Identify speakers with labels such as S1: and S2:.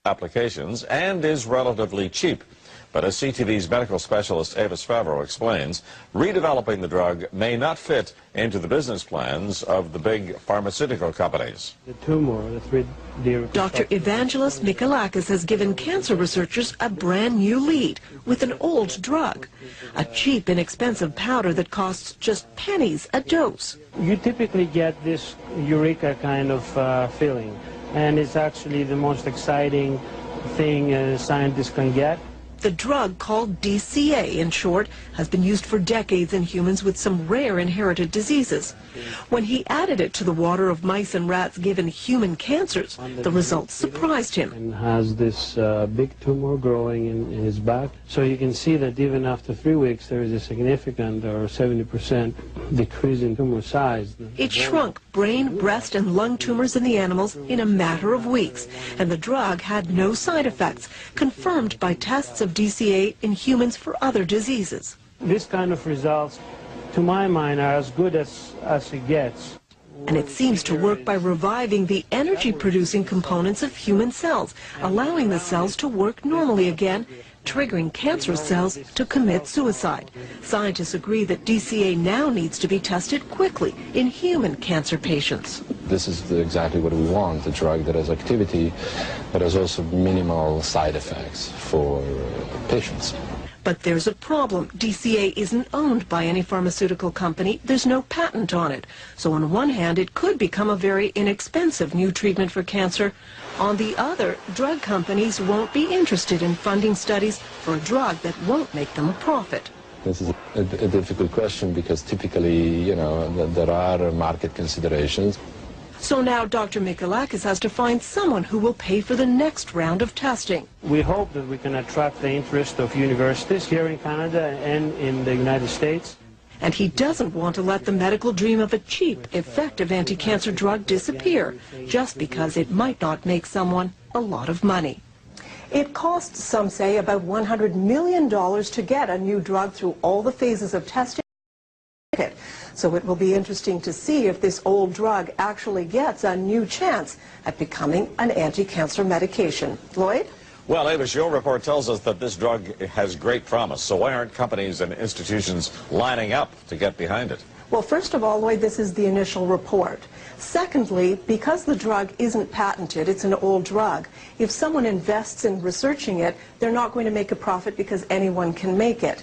S1: applications and is relatively cheap. But as CTV's medical specialist Avis Favreau explains, redeveloping the drug may not fit into the business plans of the big pharmaceutical companies.
S2: The tumor, the 3D
S3: Dr. Evangelos Mikalakis has given cancer researchers a brand new lead with an old drug, a cheap, inexpensive powder that costs just pennies a dose.
S2: You typically get this eureka kind of feeling, and it's actually the most exciting thing scientists can get.
S3: The drug, called DCA in short, has been used for decades in humans with some rare inherited diseases. When he added it to the water of mice and rats given human cancers, the results surprised him.
S2: And has this big tumor growing in his back. So you can see that even after 3 weeks there is a significant or 70% decrease in tumor size.
S3: It shrunk brain, breast, and lung tumors in the animals in a matter of weeks, and the drug had no side effects, confirmed by tests of DCA in humans for other diseases.
S2: This kind of results, to my mind, are as good as it gets.
S3: And it seems to work by reviving the energy-producing components of human cells, allowing the cells to work normally again, triggering cancerous cells to commit suicide. Scientists agree that DCA now needs to be tested quickly in human cancer patients.
S4: This is exactly what we want, a drug that has activity, but has also minimal side effects for patients.
S3: But there's a problem. DCA isn't owned by any pharmaceutical company. There's no patent on it. So on one hand, it could become a very inexpensive new treatment for cancer. On the other, drug companies won't be interested in funding studies for a drug that won't make them a profit.
S4: This is a difficult question because typically, there are market considerations.
S3: So now Dr. Mikalakis has to find someone who will pay for the next round of testing.
S2: We hope that we can attract the interest of universities here in Canada and in the United States.
S3: And he doesn't want to let the medical dream of a cheap, effective anti-cancer drug disappear just because it might not make someone a lot of money. It costs, some say, about $100 million to get a new drug through all the phases of testing. So it will be interesting to see if this old drug actually gets a new chance at becoming an anti-cancer medication. Lloyd?
S1: Well, Avis, your report tells us that this drug has great promise. So why aren't companies and institutions lining up to get behind it?
S3: Well, first of all, Lloyd, this is the initial report. Secondly, because the drug isn't patented, it's an old drug, if someone invests in researching it, they're not going to make a profit because anyone can make it.